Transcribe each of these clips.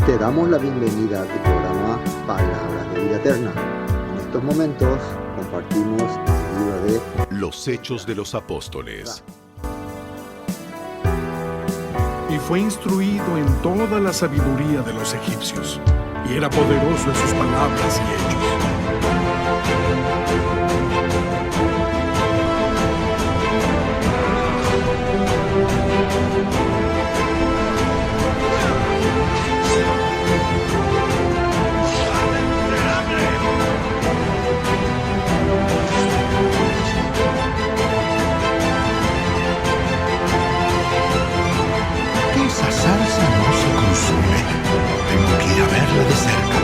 Te damos la bienvenida a tu programa Palabras de Vida Eterna. En estos momentos compartimos el libro de Los Hechos de los Apóstoles. Y fue instruido en toda la sabiduría de los egipcios, y era poderoso en sus palabras y hechos. Esa salsa no se consume. Tengo que ir a verla de cerca.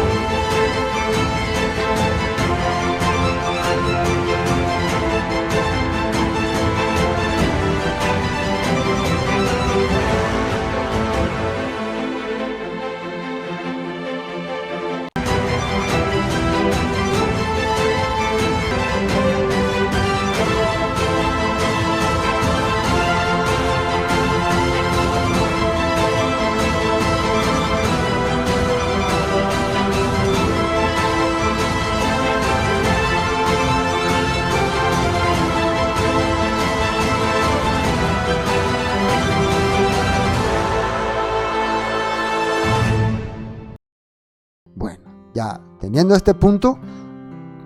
Ya teniendo este punto,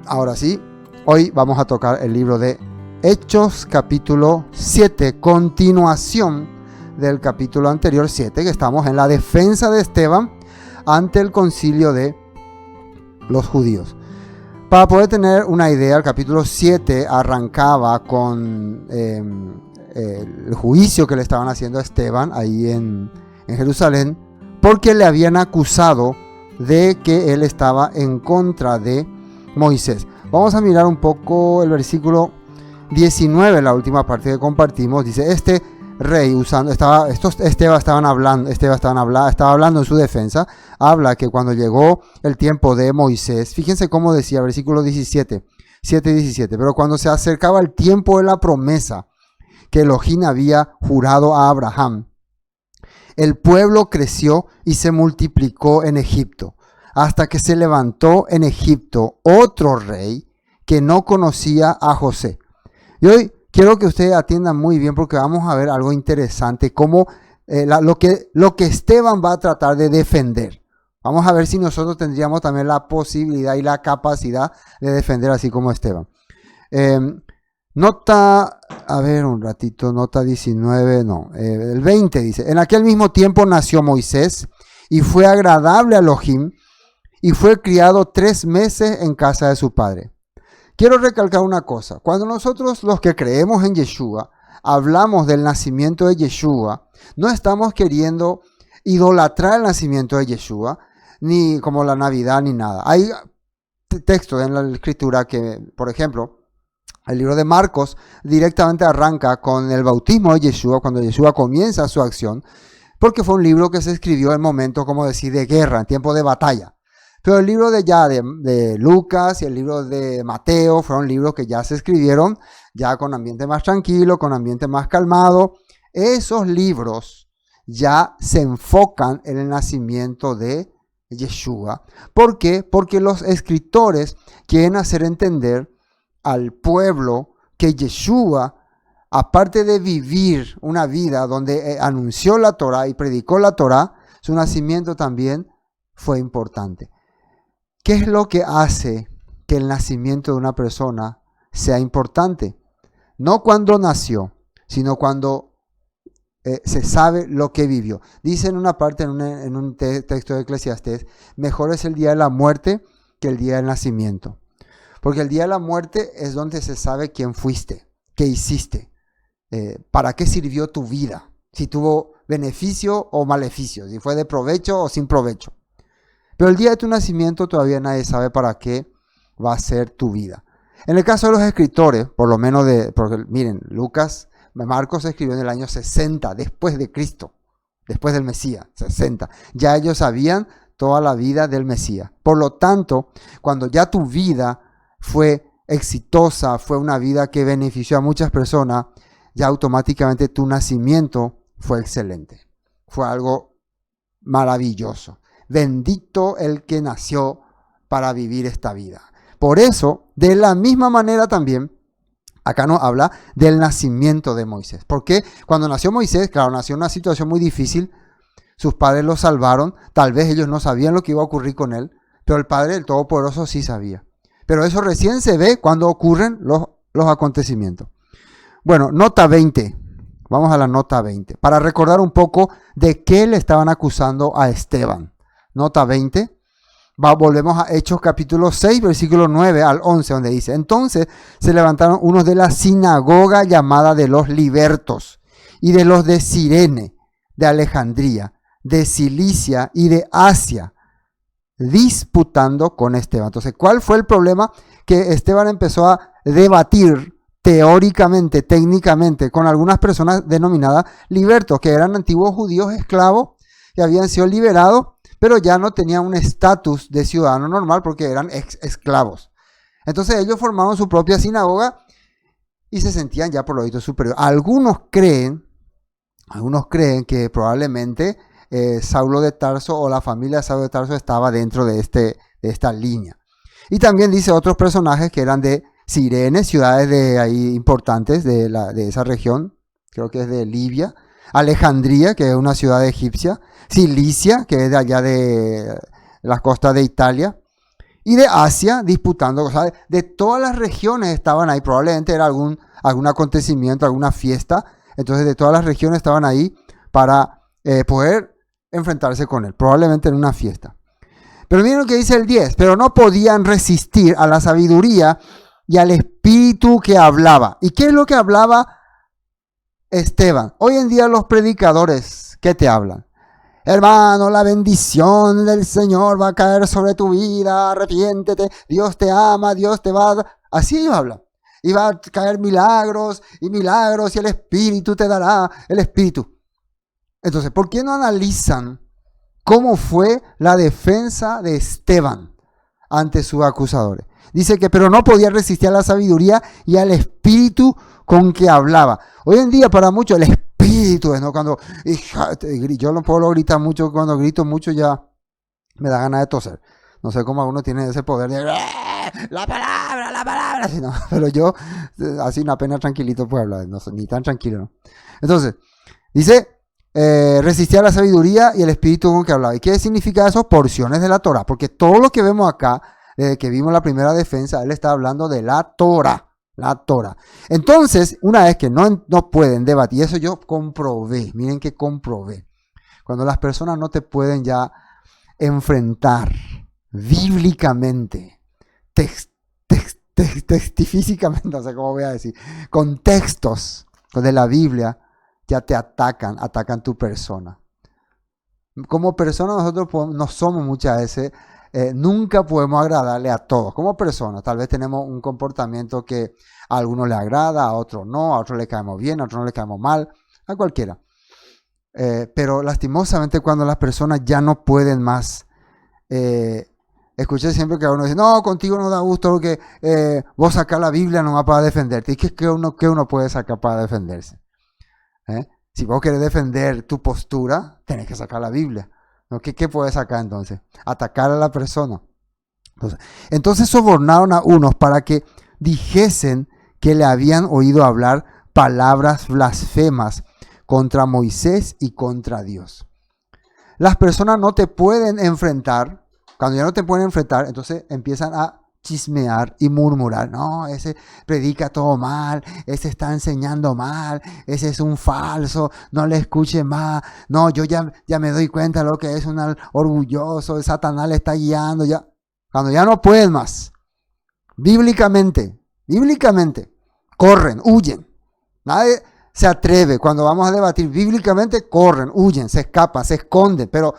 ahora sí, hoy vamos a tocar el libro de Hechos capítulo 7, continuación del capítulo anterior 7, que estamos en la defensa de Esteban ante el concilio de los judíos. Para poder tener una idea, el capítulo 7 arrancaba con el juicio que le estaban haciendo a Esteban ahí en Jerusalén, porque le habían acusado de que él estaba en contra de Moisés. Vamos a mirar un poco el versículo 19, la última parte que compartimos. Dice, este rey estaba hablando en su defensa. Habla que cuando llegó el tiempo de Moisés, fíjense cómo decía, versículo 17, 7:17, pero cuando se acercaba el tiempo de la promesa que Elohim había jurado a Abraham, el pueblo creció y se multiplicó en Egipto, hasta que se levantó en Egipto otro rey que no conocía a José. Y hoy quiero que ustedes atiendan muy bien, porque vamos a ver algo interesante, cómo lo que Esteban va a tratar de defender. Vamos a ver si nosotros tendríamos también la posibilidad y la capacidad de defender así como Esteban. Nota 19, el 20 dice, en aquel mismo tiempo nació Moisés y fue agradable a Elohim y fue criado 3 meses en casa de su padre. Quiero recalcar una cosa, cuando nosotros los que creemos en Yeshua hablamos del nacimiento de Yeshua, no estamos queriendo idolatrar el nacimiento de Yeshua, ni como la Navidad ni nada. Hay textos en la escritura que, por ejemplo, el libro de Marcos directamente arranca con el bautismo de Yeshua, cuando Yeshua comienza su acción, porque fue un libro que se escribió en momentos, como decir, de guerra, en tiempo de batalla. Pero el libro de Lucas y el libro de Mateo fueron libros que ya se escribieron, ya con ambiente más tranquilo, con ambiente más calmado. Esos libros ya se enfocan en el nacimiento de Yeshua. ¿Por qué? Porque los escritores quieren hacer entender al pueblo que Yeshua, aparte de vivir una vida donde anunció la Torá y predicó la Torá, su nacimiento también fue importante. ¿Qué es lo que hace que el nacimiento de una persona sea importante? No cuando nació, sino cuando se sabe lo que vivió. Dice en una parte, en un texto de Eclesiastés, mejor es el día de la muerte que el día del nacimiento. Porque el día de la muerte es donde se sabe quién fuiste, qué hiciste, para qué sirvió tu vida, si tuvo beneficio o maleficio, si fue de provecho o sin provecho. Pero el día de tu nacimiento todavía nadie sabe para qué va a ser tu vida. En el caso de los escritores, por lo menos porque miren, Marcos escribió en el año 60 después de Cristo, después del Mesías, 60. Ya ellos sabían toda la vida del Mesías. Por lo tanto, cuando ya tu vida fue exitosa, fue una vida que benefició a muchas personas, ya automáticamente tu nacimiento fue excelente. Fue algo maravilloso. bendito el que nació para vivir esta vida. Por eso, de la misma manera también, acá nos habla del nacimiento de Moisés. Porque cuando nació Moisés, claro, nació en una situación muy difícil, sus padres lo salvaron, tal vez ellos no sabían lo que iba a ocurrir con él, pero el Padre, el Todopoderoso, sí sabía. Pero eso recién se ve cuando ocurren los acontecimientos. Bueno, nota 20. Vamos a la nota 20. Para recordar un poco de qué le estaban acusando a Esteban. Nota 20. Volvemos a Hechos capítulo 6, versículo 9 al 11, donde dice: entonces se levantaron unos de la sinagoga llamada de los libertos, y de los de Cirene, de Alejandría, de Cilicia y de Asia, disputando con Esteban. Entonces, ¿cuál fue el problema? Que Esteban empezó a debatir teóricamente, técnicamente, con algunas personas denominadas libertos, que eran antiguos judíos esclavos, que habían sido liberados, pero ya no tenían un estatus de ciudadano normal porque eran esclavos. Entonces ellos formaron su propia sinagoga y se sentían ya por lo visto superiores. Algunos creen que probablemente Saulo de Tarso o la familia de Saulo de Tarso estaba dentro de esta línea. Y también dice otros personajes que eran de Cirene, ciudades de ahí importantes de esa región, creo que es de Libia, Alejandría, que es una ciudad egipcia, Cilicia, que es de allá de las costas de Italia, y de Asia, disputando, o sea, de todas las regiones estaban ahí, probablemente era algún acontecimiento, alguna fiesta, entonces de todas las regiones estaban ahí para poder enfrentarse con él, probablemente en una fiesta. Pero miren lo que dice el 10, pero no podían resistir a la sabiduría y al espíritu que hablaba. ¿Y qué es lo que hablaba Esteban? Hoy en día los predicadores, ¿qué te hablan? Hermano, la bendición del Señor va a caer sobre tu vida, arrepiéntete, Dios te ama, Dios te va a dar. Así ellos hablan. Y va a caer milagros, y el Espíritu te dará el Espíritu. Entonces, ¿por qué no analizan cómo fue la defensa de Esteban ante sus acusadores? Dice que, pero no podía resistir a la sabiduría y al espíritu con que hablaba. Hoy en día para muchos el espíritu es, ¿no? Cuando yo no puedo gritar mucho, cuando grito mucho ya me da ganas de toser. No sé cómo algunos tienen ese poder de la palabra, así, ¿no? Pero yo así apenas tranquilito puedo hablar, no, ni tan tranquilo, ¿no? Entonces, dice, resistía a la sabiduría y el espíritu con que hablaba. ¿Y qué significa eso? Porciones de la Torah, porque todo lo que vemos acá, desde que vimos la primera defensa, él está hablando de la Torah. La Torah. Entonces, una vez que no pueden debatir, eso yo comprobé, miren que comprobé. Cuando las personas no te pueden ya enfrentar bíblicamente, testifísicamente, no sé cómo voy a decir, con textos de la Biblia, ya te atacan tu persona. Como persona nosotros no somos muchas veces, nunca podemos agradarle a todos. Como personas, tal vez tenemos un comportamiento que a algunos le agrada, a otros no, a otros le caemos bien, a otros no le caemos mal, a cualquiera. Pero lastimosamente cuando las personas ya no pueden más, escuché siempre que uno dice, no, contigo no da gusto porque vos sacás la Biblia nomás para defenderte. ¿Y qué uno puede sacar para defenderse? Si vos querés defender tu postura, tenés que sacar la Biblia. ¿No? ¿Qué puedes sacar entonces? Atacar a la persona. Entonces sobornaron a unos para que dijesen que le habían oído hablar palabras blasfemas contra Moisés y contra Dios. Las personas no te pueden enfrentar. Cuando ya no te pueden enfrentar, entonces empiezan a chismear y murmurar. No, ese predica todo mal, ese está enseñando mal, ese es un falso, no le escuche más. No, yo ya me doy cuenta de lo que es un orgulloso, Satanás le está guiando. Ya. Cuando ya no pueden más, bíblicamente, corren, huyen. Nadie se atreve. Cuando vamos a debatir bíblicamente, corren, huyen, se escapan, se esconden. Pero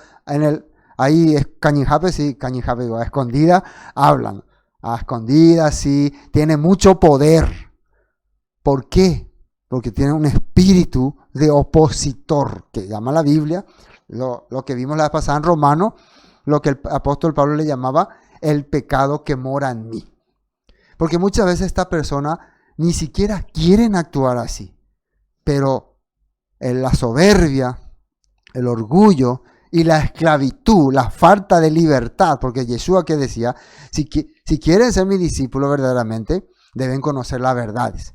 ahí es cañijape, sí, a escondida hablan. A escondidas, sí, tiene mucho poder. ¿Por qué? Porque tiene un espíritu de opositor, que llama la Biblia, lo que vimos la vez pasada en Romanos, lo que el apóstol Pablo le llamaba el pecado que mora en mí. Porque muchas veces esta persona ni siquiera quieren actuar así, pero la soberbia, el orgullo y la esclavitud, la falta de libertad, porque Yeshua que decía, si quieren ser mis discípulos verdaderamente, deben conocer las verdades.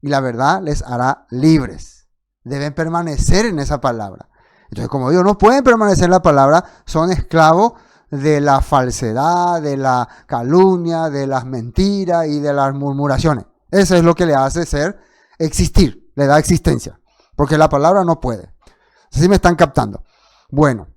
Y la verdad les hará libres. Deben permanecer en esa palabra. Entonces, como ellos no pueden permanecer en la palabra, son esclavos de la falsedad, de la calumnia, de las mentiras y de las murmuraciones. Eso es lo que le hace existir, le da existencia. Porque la palabra no puede. Así me están captando. Bueno.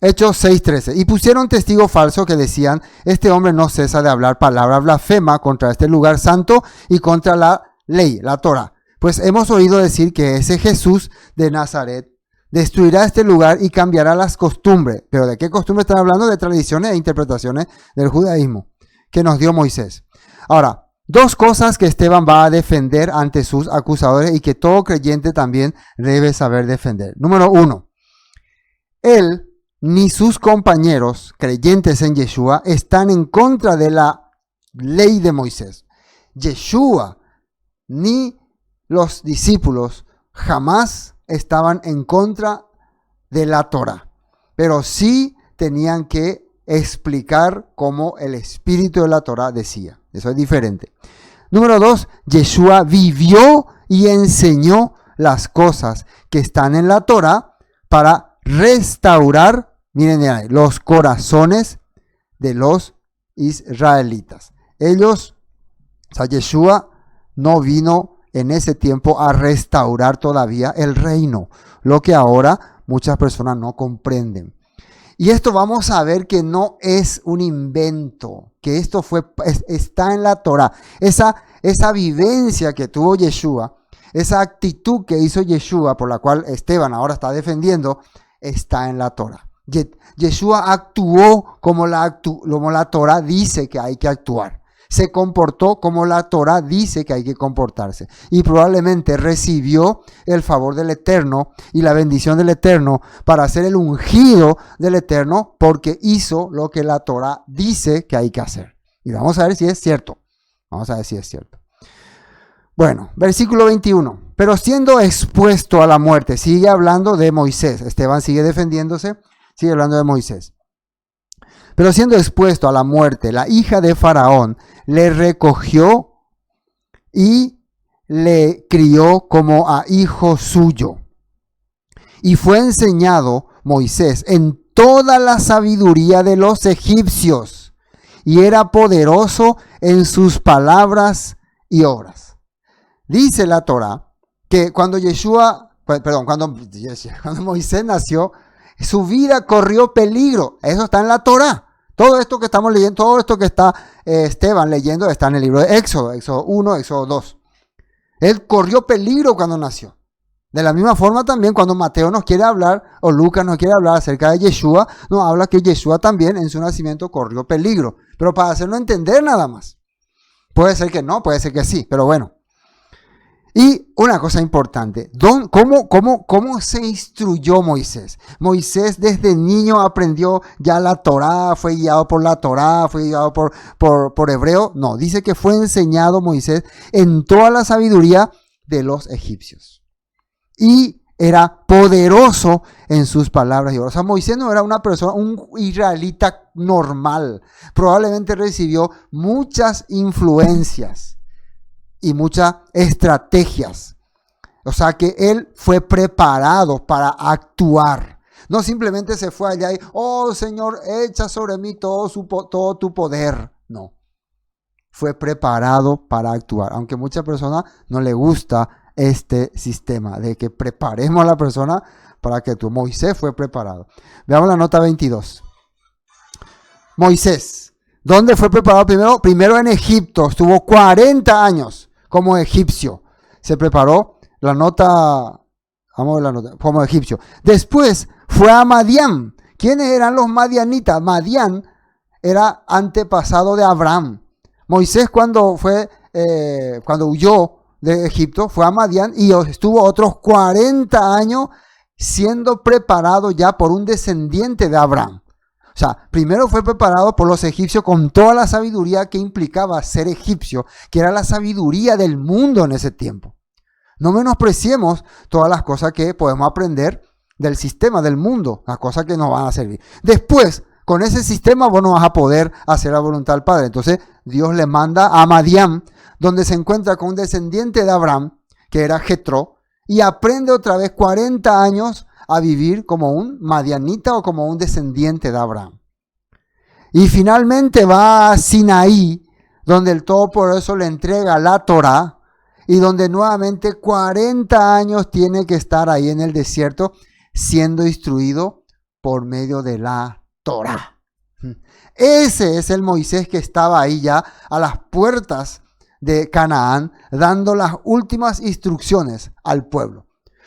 Hechos 6:13. Y pusieron testigos falsos que decían, este hombre no cesa de hablar palabra blasfema contra este lugar santo y contra la ley, la Torah. Pues hemos oído decir que ese Jesús de Nazaret destruirá este lugar y cambiará las costumbres. ¿Pero de qué costumbres están hablando? De tradiciones e interpretaciones del judaísmo que nos dio Moisés. Ahora, dos cosas que Esteban va a defender ante sus acusadores y que todo creyente también debe saber defender. Número 1. Él ni sus compañeros creyentes en Yeshua están en contra de la ley de Moisés. Yeshua ni los discípulos jamás estaban en contra de la Torah, pero sí tenían que explicar como el espíritu de la Torah decía. Eso es diferente. Número 2, Yeshua vivió y enseñó las cosas que están en la Torah para restaurar, miren ahí, los corazones de los israelitas. Yeshua no vino en ese tiempo a restaurar todavía el reino, lo que ahora muchas personas no comprenden. Y esto vamos a ver que no es un invento, que esto está en la Torah. Esa vivencia que tuvo Yeshua, esa actitud que hizo Yeshua, por la cual Esteban ahora está defendiendo, está en la Torah. Yeshua actuó como la Torah dice que hay que actuar. Se comportó como la Torah dice que hay que comportarse. Y probablemente recibió el favor del Eterno y la bendición del Eterno para ser el ungido del Eterno porque hizo lo que la Torah dice que hay que hacer. Y vamos a ver si es cierto. Bueno, versículo 21. Pero siendo expuesto a la muerte, sigue hablando de Moisés. Esteban sigue defendiéndose, sigue hablando de Moisés. Pero siendo expuesto a la muerte, la hija de Faraón le recogió y le crió como a hijo suyo. Y fue enseñado Moisés en toda la sabiduría de los egipcios, y era poderoso en sus palabras y obras. Dice la Torah que cuando Moisés nació, su vida corrió peligro. Eso está en la Torah. Todo esto que estamos leyendo, todo esto que está Esteban leyendo está en el libro de Éxodo, Éxodo 1, Éxodo 2. Él corrió peligro cuando nació. De la misma forma también cuando Mateo nos quiere hablar, o Lucas nos quiere hablar acerca de Yeshua, nos habla que Yeshua también en su nacimiento corrió peligro. Pero para hacerlo entender nada más. Puede ser que no, puede ser que sí, pero bueno. Y una cosa importante, ¿cómo se instruyó Moisés? Moisés desde niño aprendió ya la Torá, fue guiado por la Torá, fue guiado por hebreo. No, dice que fue enseñado Moisés en toda la sabiduría de los egipcios. Y era poderoso en sus palabras y obras. O sea, Moisés no era una persona, un israelita normal. Probablemente recibió muchas influencias y muchas estrategias. O sea que él fue preparado para actuar. No simplemente se fue allá y, oh Señor, echa sobre mí todo tu poder. No. Fue preparado para actuar. Aunque a muchas personas no les gusta este sistema de que preparemos a la persona para que actúe. Moisés fue preparado. Veamos la nota 22. Moisés. ¿Dónde fue preparado primero? Primero en Egipto. Estuvo 40 años. Como egipcio. Se preparó la nota, vamos a ver la nota, como egipcio. Después fue a Madián. ¿Quiénes eran los madianitas? Madián era antepasado de Abraham. Moisés cuando huyó de Egipto fue a Madián y estuvo otros 40 años siendo preparado ya por un descendiente de Abraham. O sea, primero fue preparado por los egipcios con toda la sabiduría que implicaba ser egipcio, que era la sabiduría del mundo en ese tiempo. No menospreciemos todas las cosas que podemos aprender del sistema, del mundo, las cosas que nos van a servir. Después, con ese sistema vos no vas a poder hacer la voluntad del Padre. Entonces Dios le manda a Madián, donde se encuentra con un descendiente de Abraham, que era Jetro, y aprende otra vez 40 años a vivir como un madianita o como un descendiente de Abraham. Y finalmente va a Sinaí, donde el Todopoderoso le entrega la Torá, y donde nuevamente 40 años tiene que estar ahí en el desierto, siendo instruido por medio de la Torá. Ese es el Moisés que estaba ahí ya a las puertas de Canaán, dando las últimas instrucciones al pueblo.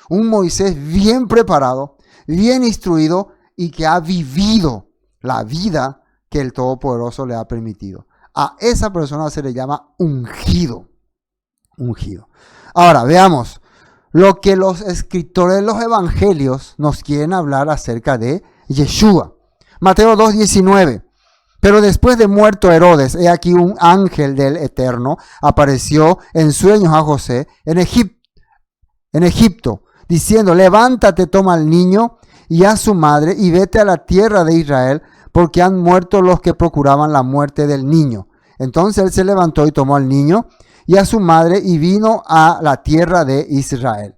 Un Moisés bien preparado, bien instruido y que ha vivido la vida que el Todopoderoso le ha permitido. A esa persona se le llama ungido. Ungido. Ahora, veamos lo que los escritores de los evangelios nos quieren hablar acerca de Yeshua. Mateo 2:19. Pero después de muerto Herodes, he aquí un ángel del Eterno apareció en sueños a José en Egipto, diciendo: levántate, toma al niño y a su madre y vete a la tierra de Israel, porque han muerto los que procuraban la muerte del niño. Entonces él se levantó y tomó al niño y a su madre y vino a la tierra de Israel.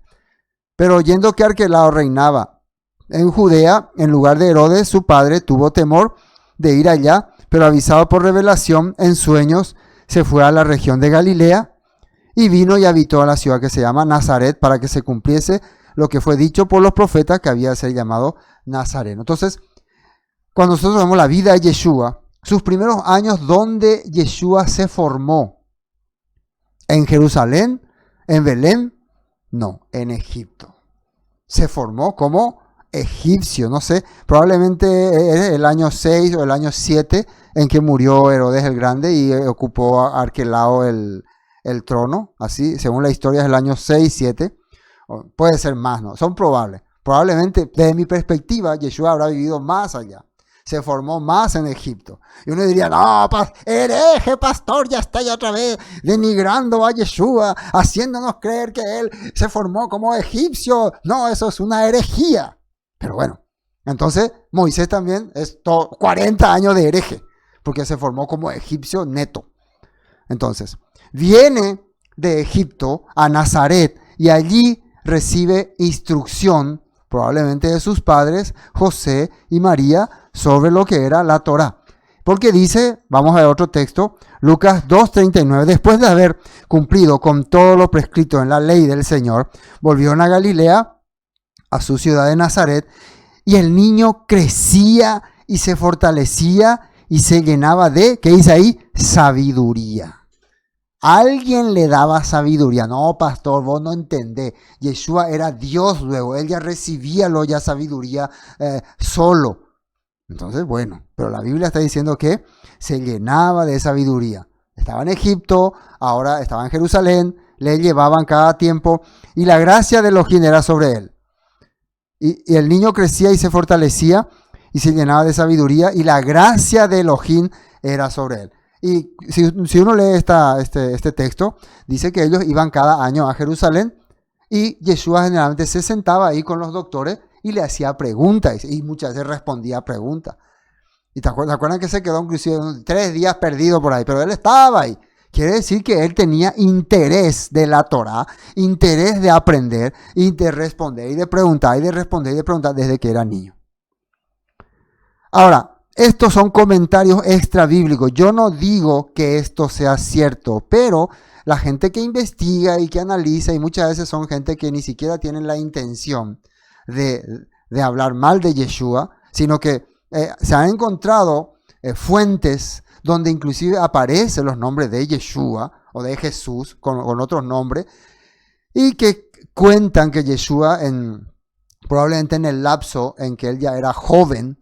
Pero oyendo que Arquelao reinaba en Judea, en lugar de Herodes, su padre, tuvo temor de ir allá, pero avisado por revelación en sueños, se fue a la región de Galilea y vino y habitó a la ciudad que se llama Nazaret, para que se cumpliese lo que fue dicho por los profetas, que había de ser llamado Nazareno. Entonces, cuando nosotros vemos la vida de Yeshua, sus primeros años, donde Yeshua se formó, ¿en Jerusalén? ¿En Belén? No, en Egipto. Se formó como egipcio, no sé, probablemente el año 6 o el año 7 en que murió Herodes el Grande y ocupó a Arquelao el trono, así, según la historia es el año 6, 7, puede ser más, ¿no? Son probables. Probablemente, desde mi perspectiva, Yeshua habrá vivido más allá. Se formó más en Egipto. Y uno diría: no, hereje, pastor, ya está ya otra vez denigrando a Yeshua, haciéndonos creer que él se formó como egipcio. No, eso es una herejía. Pero bueno, entonces Moisés también es 40 años de hereje, porque se formó como egipcio neto. Entonces, viene de Egipto a Nazaret y allí recibe instrucción, probablemente de sus padres, José y María, sobre lo que era la Torá. Porque dice, vamos a ver otro texto, Lucas 2:39, después de haber cumplido con todo lo prescrito en la ley del Señor, volvieron a Galilea, a su ciudad de Nazaret, y el niño crecía y se fortalecía y se llenaba de, ¿qué dice ahí? Sabiduría. Alguien le daba sabiduría. No, pastor, vos no entendés. Yeshua era Dios luego. Él ya recibía ya sabiduría solo. Entonces, bueno, pero la Biblia está diciendo que se llenaba de sabiduría. Estaba en Egipto, ahora estaba en Jerusalén, le llevaban cada tiempo y la gracia de Elohim era sobre él. Y el niño crecía y se fortalecía y se llenaba de sabiduría y la gracia de Elohim era sobre él. Y si uno lee este texto, dice que ellos iban cada año a Jerusalén y Yeshua generalmente se sentaba ahí con los doctores y le hacía preguntas y muchas veces respondía a preguntas. Y te acuerdan que se quedó inclusive 3 días perdido por ahí, pero él estaba ahí. Quiere decir que él tenía interés de la Torá, interés de aprender y de responder y de preguntar y de responder y de preguntar desde que era niño. Ahora, estos son comentarios extra bíblicos. Yo no digo que esto sea cierto, pero la gente que investiga y que analiza, y muchas veces son gente que ni siquiera tienen la intención de hablar mal de Yeshua, sino que se han encontrado fuentes donde inclusive aparecen los nombres de Yeshua o de Jesús con otros nombres, y que cuentan que Yeshua, probablemente en el lapso en que él ya era joven,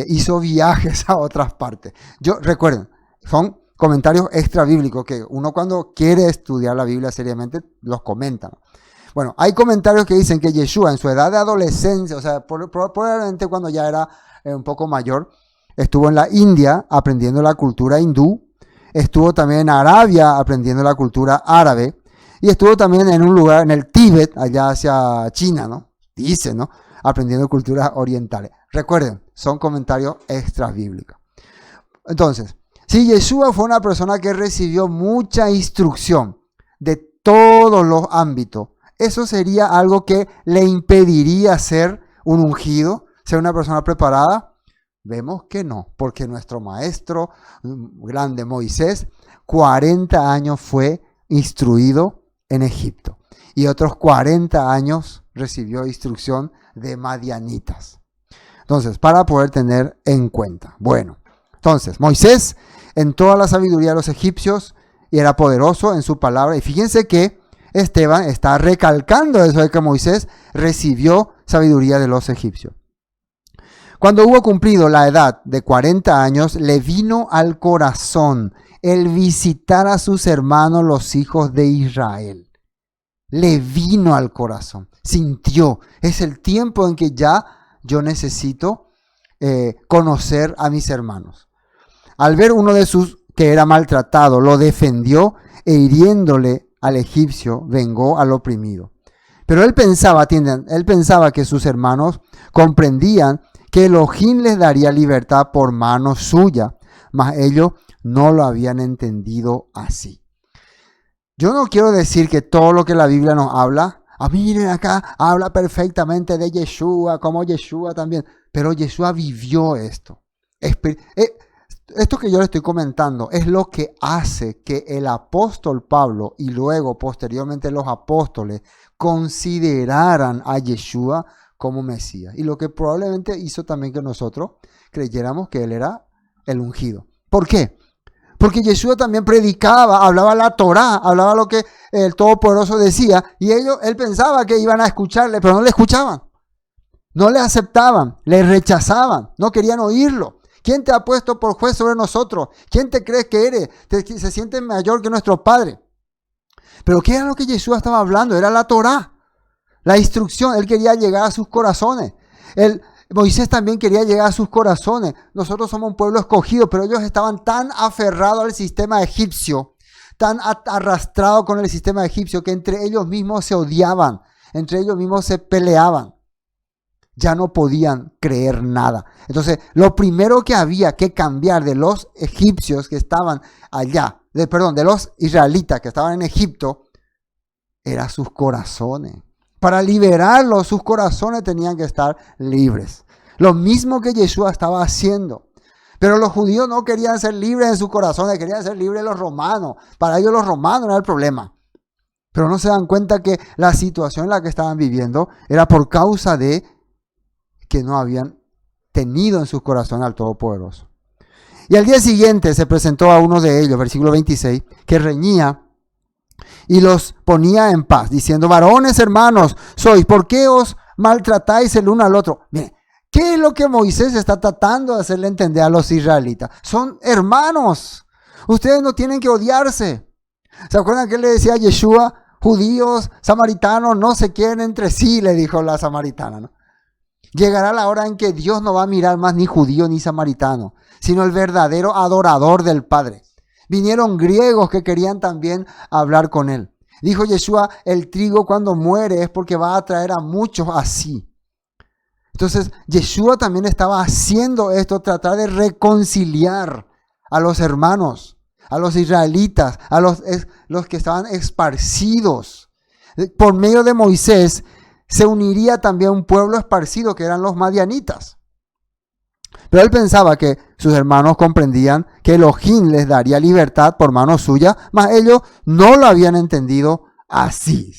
hizo viajes a otras partes. Recuerden, son comentarios extra bíblicos que uno cuando quiere estudiar la Biblia seriamente los comenta. Bueno, hay comentarios que dicen que Yeshua en su edad de adolescencia, o sea, probablemente cuando ya era un poco mayor, estuvo en la India aprendiendo la cultura hindú, estuvo también en Arabia aprendiendo la cultura árabe, y estuvo también en un lugar, en el Tíbet, allá hacia China, ¿no? Dice, ¿no? aprendiendo culturas orientales. Recuerden, son comentarios extra bíblicos. Entonces, si Yeshua fue una persona que recibió mucha instrucción de todos los ámbitos, ¿eso sería algo que le impediría ser un ungido, ser una persona preparada? Vemos que no, porque nuestro maestro grande Moisés, 40 años fue instruido en Egipto y otros 40 años recibió instrucción de madianitas. Entonces, para poder tener en cuenta. Bueno, entonces, Moisés en toda la sabiduría de los egipcios y era poderoso en su palabra. Y fíjense que Esteban está recalcando eso de que Moisés recibió sabiduría de los egipcios. Cuando hubo cumplido la edad de 40 años, le vino al corazón el visitar a sus hermanos los hijos de Israel. Le vino al corazón, sintió, es el tiempo en que ya yo necesito conocer a mis hermanos. Al ver uno de sus que era maltratado, lo defendió e hiriéndole al egipcio, vengó al oprimido. Pero él pensaba, ¿entienden? Él pensaba que sus hermanos comprendían que Elohim les daría libertad por mano suya, mas ellos no lo habían entendido así. Yo no quiero decir que todo lo que la Biblia nos habla, miren acá, habla perfectamente de Yeshua, como Yeshua también, pero Yeshua vivió esto. Esto que yo le estoy comentando es lo que hace que el apóstol Pablo y luego posteriormente los apóstoles consideraran a Yeshua como Mesías. Y lo que probablemente hizo también que nosotros creyéramos que él era el ungido. ¿Por qué? Porque Yeshua también predicaba, hablaba la Torá, hablaba lo que el Todopoderoso decía, y él pensaba que iban a escucharle, pero no le escuchaban. No le aceptaban, le rechazaban, no querían oírlo. ¿Quién te ha puesto por juez sobre nosotros? ¿Quién te crees que eres? Se siente mayor que nuestro padre. Pero ¿qué era lo que Yeshua estaba hablando? Era la Torá, la instrucción. Él quería llegar a sus corazones. Moisés también quería llegar a sus corazones. Nosotros somos un pueblo escogido, pero ellos estaban tan aferrados al sistema egipcio, tan arrastrados con el sistema egipcio, que entre ellos mismos se odiaban, entre ellos mismos se peleaban. Ya no podían creer nada. Entonces, lo primero que había que cambiar de los egipcios que estaban allá, de los israelitas que estaban en Egipto, eran sus corazones. Para liberarlos, sus corazones tenían que estar libres. Lo mismo que Yeshua estaba haciendo. Pero los judíos no querían ser libres en sus corazones, querían ser libres los romanos. Para ellos los romanos era el problema. Pero no se dan cuenta que la situación en la que estaban viviendo era por causa de que no habían tenido en sus corazones al Todopoderoso. Y al día siguiente se presentó a uno de ellos, versículo 26, que reñía y los ponía en paz, diciendo: varones hermanos sois, ¿por qué os maltratáis el uno al otro? Miren, ¿qué es lo que Moisés está tratando de hacerle entender a los israelitas? Son hermanos, ustedes no tienen que odiarse. ¿Se acuerdan que él le decía a Yeshua? Judíos, samaritanos, no se quieren entre sí, le dijo la samaritana, ¿no? Llegará la hora en que Dios no va a mirar más ni judío ni samaritano, sino el verdadero adorador del Padre. Vinieron griegos que querían también hablar con él. Dijo Yeshua: el trigo cuando muere es porque va a traer a muchos así. Entonces Yeshua también estaba haciendo esto, tratar de reconciliar a los hermanos, a los israelitas, a los que estaban esparcidos. Por medio de Moisés se uniría también un pueblo esparcido que eran los madianitas. Pero él pensaba que sus hermanos comprendían que Elohim les daría libertad por mano suya, mas ellos no lo habían entendido así.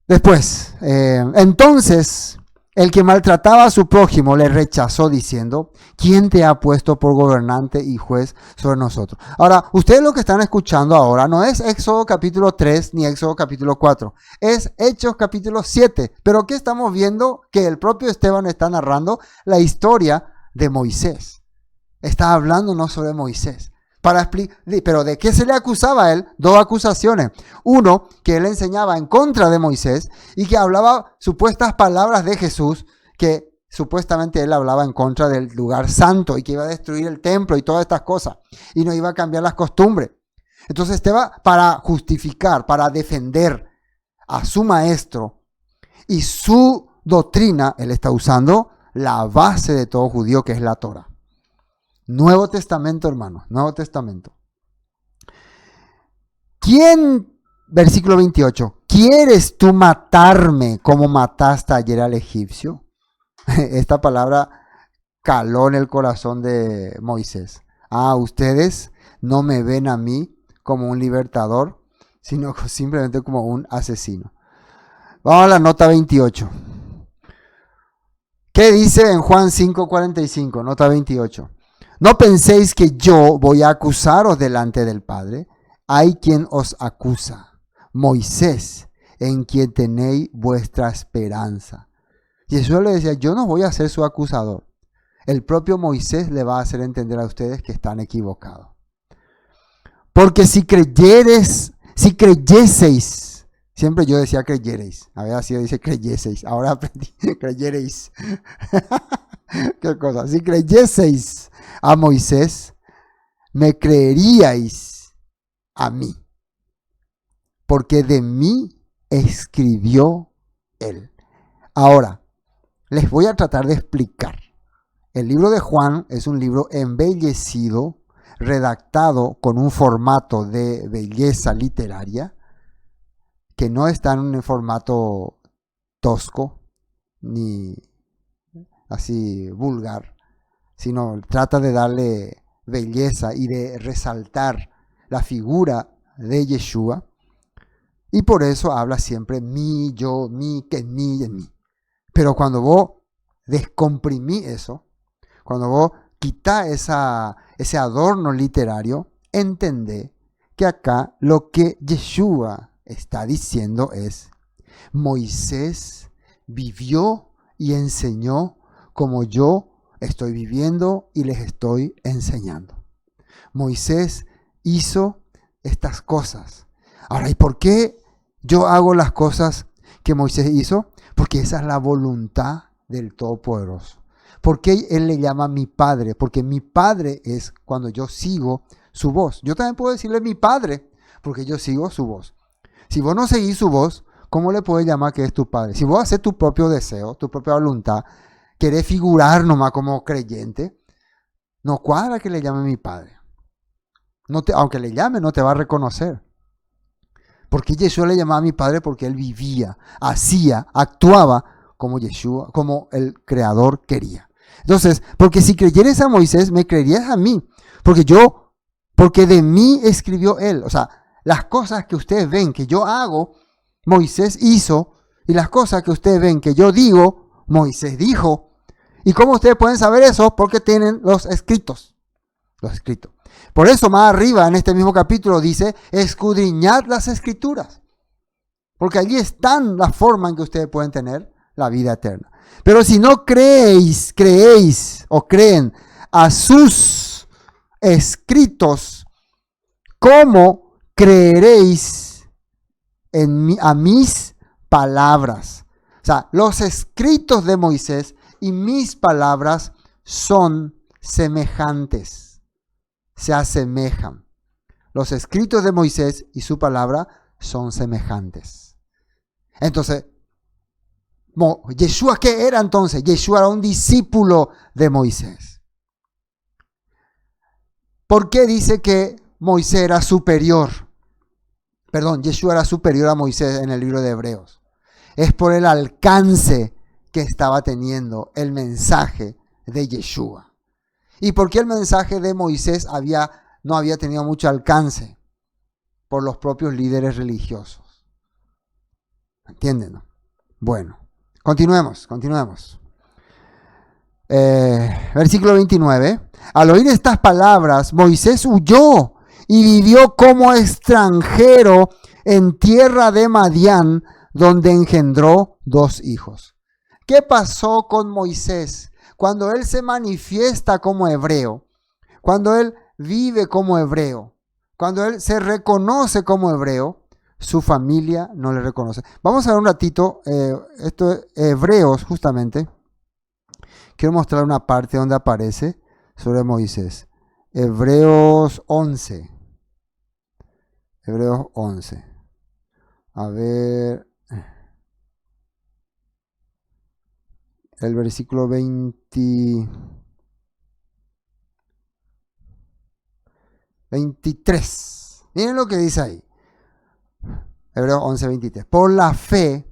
Después, entonces, el que maltrataba a su prójimo le rechazó diciendo: ¿quién te ha puesto por gobernante y juez sobre nosotros? Ahora, ustedes lo que están escuchando ahora no es Éxodo capítulo 3 ni Éxodo capítulo 4. Es Hechos capítulo 7. Pero ¿qué estamos viendo? Que el propio Esteban está narrando la historia de Moisés. Está hablándonos sobre Moisés. Pero ¿de qué se le acusaba a él? Dos acusaciones. Uno, que él enseñaba en contra de Moisés y que hablaba supuestas palabras de Jesús, que supuestamente él hablaba en contra del lugar santo y que iba a destruir el templo y todas estas cosas y no iba a cambiar las costumbres. Entonces Esteban, para justificar, para defender a su maestro y su doctrina, él está usando la base de todo judío, que es la Torah. Nuevo Testamento, hermano, Nuevo Testamento. Versículo 28, ¿quieres tú matarme como mataste ayer al egipcio? Esta palabra caló en el corazón de Moisés. Ustedes no me ven a mí como un libertador, sino simplemente como un asesino. Vamos a la nota 28. ¿Qué dice en Juan 5:45? Nota 28. No penséis que yo voy a acusaros delante del Padre. Hay quien os acusa, Moisés, en quien tenéis vuestra esperanza. Jesús le decía, yo no voy a ser su acusador. El propio Moisés le va a hacer entender a ustedes que están equivocados. Porque si creyeseis, siempre yo decía creyereis, a ver, así dice creyeseis, ahora aprendí, creyereis. ¿Qué cosa? Si creyeseis a Moisés, me creeríais a mí, porque de mí escribió él. Ahora, les voy a tratar de explicar. El libro de Juan es un libro embellecido, redactado con un formato de belleza literaria, que no está en un formato tosco, ni así vulgar, sino trata de darle belleza y de resaltar la figura de Yeshua, y por eso habla siempre mí, yo, mí, que en mí y en mí. Pero cuando vos descomprimí eso, cuando vos quitás ese adorno literario, entendé que acá lo que Yeshua está diciendo es: Moisés vivió y enseñó como yo estoy viviendo y les estoy enseñando. Moisés hizo estas cosas. Ahora, ¿y por qué yo hago las cosas que Moisés hizo? Porque esa es la voluntad del Todopoderoso. ¿Por qué él le llama mi padre? Porque mi padre es cuando yo sigo su voz. Yo también puedo decirle mi padre, porque yo sigo su voz. Si vos no seguís su voz, ¿cómo le puedes llamar que es tu padre? Si vos haces tu propio deseo, tu propia voluntad, querés figurar nomás como creyente, no cuadra que le llame mi padre. Aunque le llame, no te va a reconocer. Porque Yeshua le llamaba a mi padre porque él vivía, hacía, actuaba como Yeshua, como el Creador quería. Entonces, porque si creyeres a Moisés, me creerías a mí. Porque de mí escribió él. O sea, las cosas que ustedes ven que yo hago, Moisés hizo. Y las cosas que ustedes ven que yo digo, Moisés dijo. ¿Y cómo ustedes pueden saber eso? Porque tienen los escritos. Los escritos. Por eso más arriba en este mismo capítulo dice, escudriñad las escrituras. Porque allí están la forma en que ustedes pueden tener la vida eterna. Pero si no creéis o creen a sus escritos, ¿cómo creeréis a mis palabras? O sea, los escritos de Moisés y mis palabras son semejantes, se asemejan. Los escritos de Moisés y su palabra son semejantes. Entonces, ¿Yeshua qué era entonces? Yeshua era un discípulo de Moisés. ¿Por qué dice que Moisés era superior? Yeshua era superior a Moisés en el libro de Hebreos. Es por el alcance que estaba teniendo el mensaje de Yeshua. ¿Y por qué el mensaje de Moisés no había tenido mucho alcance? Por los propios líderes religiosos. ¿Entienden? ¿No? Bueno, continuemos. Versículo 29. Al oír estas palabras, Moisés huyó y vivió como extranjero en tierra de Madián, donde engendró 2 hijos. ¿Qué pasó con Moisés? Cuando él se manifiesta como hebreo, cuando él vive como hebreo, cuando él se reconoce como hebreo, su familia no le reconoce. Vamos a ver un ratito, esto es Hebreos justamente. Quiero mostrar una parte donde aparece sobre Moisés. Hebreos 11. Hebreos 11. A ver. el versículo 23. Miren lo que dice ahí. Hebreos 11:23. Por la fe,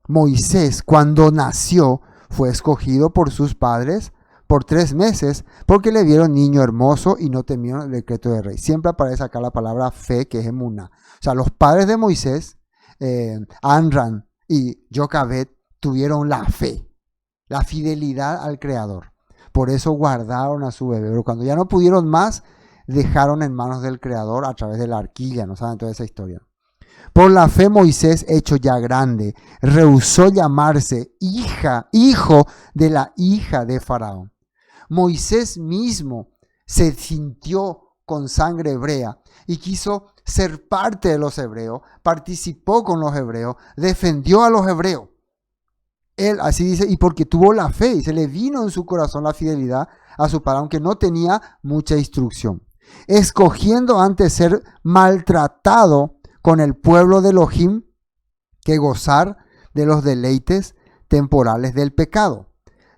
Moisés, cuando nació, fue escogido por sus padres por 3 meses, porque le vieron niño hermoso y no temieron el decreto del rey. Siempre aparece acá la palabra fe, que es emuná. O sea, los padres de Moisés, Amram y Jochebed, tuvieron la fe, la fidelidad al Creador. Por eso guardaron a su bebé. Pero cuando ya no pudieron más, dejaron en manos del Creador a través de la arquilla. ¿No saben toda esa historia? Por la fe Moisés, hecho ya grande, rehusó llamarse hijo de la hija de Faraón. Moisés mismo se sintió con sangre hebrea y quiso ser parte de los hebreos, participó con los hebreos, defendió a los hebreos. Él, así dice, y porque tuvo la fe y se le vino en su corazón la fidelidad a su padre, aunque no tenía mucha instrucción. Escogiendo antes ser maltratado con el pueblo de Elohim que gozar de los deleites temporales del pecado,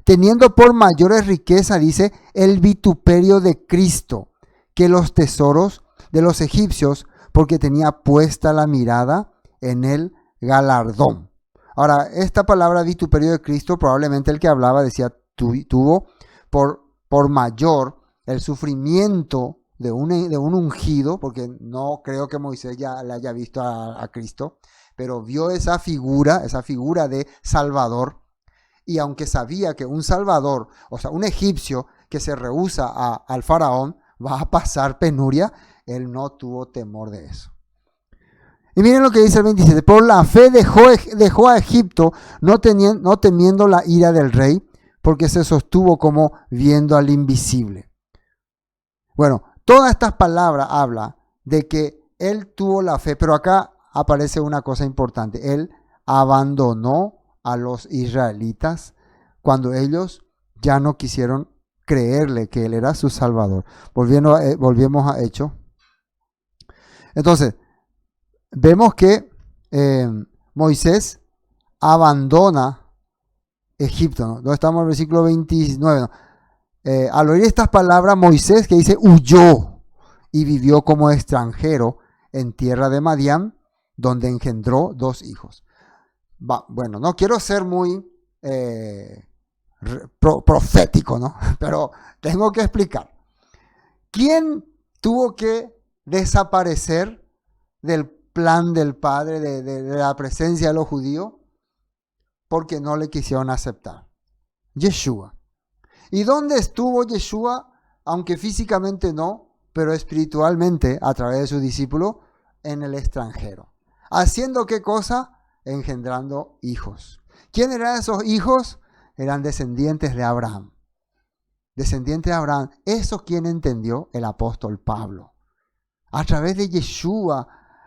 teniendo por mayores riquezas, dice, el vituperio de Cristo que los tesoros de los egipcios, porque tenía puesta la mirada en el galardón. Ahora, esta palabra vituperio de Cristo, probablemente el que hablaba decía, tuvo por mayor el sufrimiento de un ungido, porque no creo que Moisés ya le haya visto a Cristo, pero vio esa figura de Salvador, y aunque sabía que un Salvador, o sea, un egipcio que se rehúsa al faraón, va a pasar penuria, él no tuvo temor de eso. Y miren lo que dice el 27, por la fe dejó a Egipto, no temiendo la ira del rey, porque se sostuvo como viendo al invisible. Bueno, todas estas palabras hablan de que él tuvo la fe, pero acá aparece una cosa importante. Él abandonó a los israelitas cuando ellos ya no quisieron creerle que él era su Salvador. Volvemos a Hechos. Entonces, vemos que Moisés abandona Egipto, ¿no? ¿Dónde estamos en el versículo 29? ¿No? Al oír estas palabras, Moisés, que dice, huyó y vivió como extranjero en tierra de Madián, donde engendró 2 hijos. Bueno, no quiero ser muy profético, ¿no? Pero tengo que explicar. ¿Quién tuvo que desaparecer del plan del Padre, de la presencia de los judíos? Porque no le quisieron aceptar. Yeshua. ¿Y dónde estuvo Yeshua? Aunque físicamente no, pero espiritualmente, a través de sus discípulos, en el extranjero. ¿Haciendo qué cosa? Engendrando hijos. ¿Quién eran esos hijos? Eran descendientes de Abraham. Descendientes de Abraham. ¿Eso quién entendió? El apóstol Pablo. A través de Yeshua,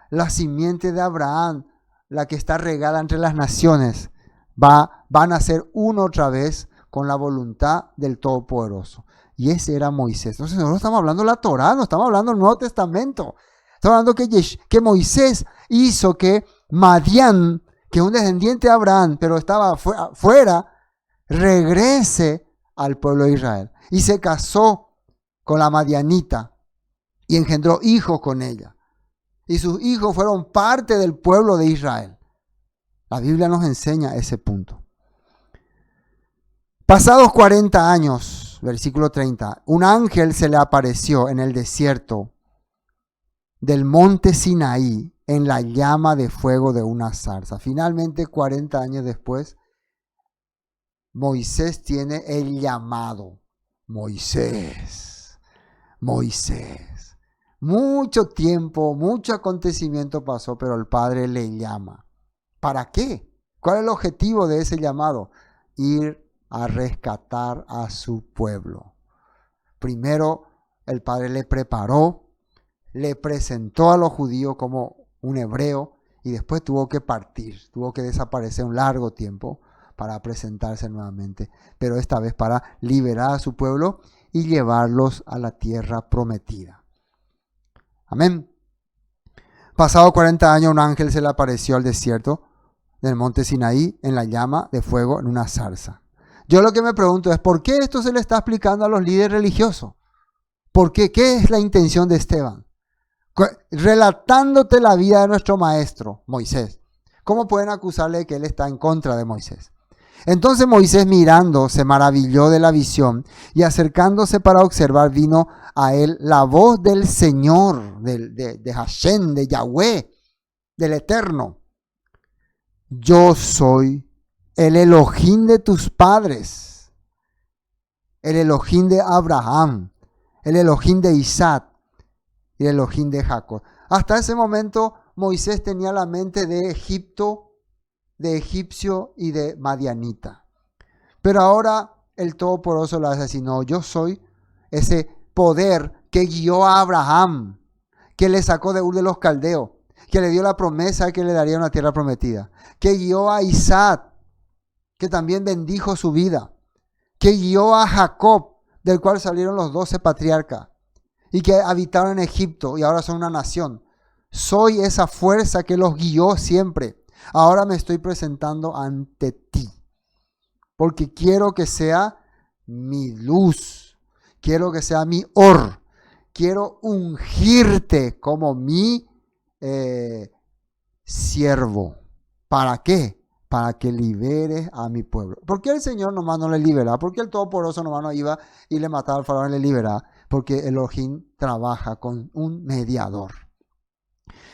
la simiente de Abraham, la que está regada entre las naciones, van a ser uno otra vez con la voluntad del Todopoderoso. Y ese era Moisés. Entonces nosotros estamos hablando de la Torá, no estamos hablando del Nuevo Testamento. Estamos hablando que Moisés hizo que Madián, que es un descendiente de Abraham, pero estaba fuera, regrese al pueblo de Israel. Y se casó con la madianita y engendró hijos con ella. Y sus hijos fueron parte del pueblo de Israel. La Biblia nos enseña ese punto. Pasados 40 años, versículo 30, un ángel se le apareció en el desierto del monte Sinaí en la llama de fuego de una zarza. Finalmente, 40 años después, Moisés tiene el llamado. Moisés. Mucho tiempo, mucho acontecimiento pasó, pero el Padre le llama. ¿Para qué? ¿Cuál es el objetivo de ese llamado? Ir a rescatar a su pueblo. Primero, el Padre le preparó, le presentó a los judíos como un hebreo y después tuvo que partir, tuvo que desaparecer un largo tiempo para presentarse nuevamente, pero esta vez para liberar a su pueblo y llevarlos a la tierra prometida. Amén. Pasado 40 años, un ángel se le apareció al desierto del monte Sinaí en la llama de fuego en una zarza. Yo lo que me pregunto es, ¿por qué esto se le está explicando a los líderes religiosos? ¿Por qué? ¿Qué es la intención de Esteban? Relatándote la vida de nuestro maestro, Moisés. ¿Cómo pueden acusarle de que él está en contra de Moisés? Entonces Moisés, mirando, se maravilló de la visión, y acercándose para observar, vino a él la voz del Señor, de Hashem, de Yahweh, del Eterno. Yo soy el Elohim de tus padres, el Elohim de Abraham, el Elohim de Isaac y el Elohim de Jacob. Hasta ese momento Moisés tenía la mente de Egipto, de egipcio y de madianita. Pero ahora el Todopoderoso lo hace así: no, yo soy ese poder que guió a Abraham, que le sacó de Ur de los Caldeos, que le dio la promesa de que le daría una tierra prometida, que guió a Isaac, que también bendijo su vida, que guió a Jacob, del cual salieron los 12 patriarcas, y que habitaron en Egipto y ahora son una nación. Soy esa fuerza que los guió siempre. Ahora me estoy presentando ante ti, porque quiero que sea mi luz, quiero que sea mi or, quiero ungirte como mi siervo. ¿Para qué? Para que liberes a mi pueblo. ¿Por qué el Señor nomás no le libera? ¿Por qué el Todopoderoso nomás no iba y le mataba al faraón y le liberaba? Porque Elohim trabaja con un mediador.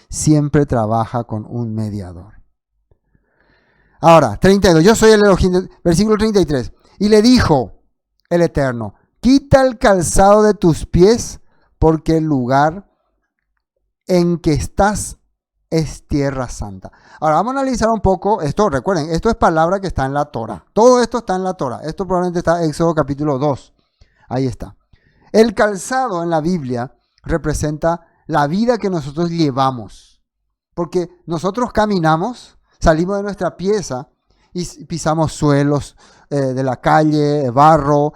Siempre trabaja con un mediador. Ahora, 32. Yo soy el Elohim. Versículo 33. Y le dijo el Eterno: quita el calzado de tus pies, porque el lugar en que estás es tierra santa. Ahora vamos a analizar un poco esto. Recuerden, esto es palabra que está en la Torah. Todo esto está en la Torah. Esto probablemente está en Éxodo capítulo 2. Ahí está. El calzado en la Biblia representa la vida que nosotros llevamos. Porque nosotros caminamos, salimos de nuestra pieza y pisamos suelos de la calle, barro,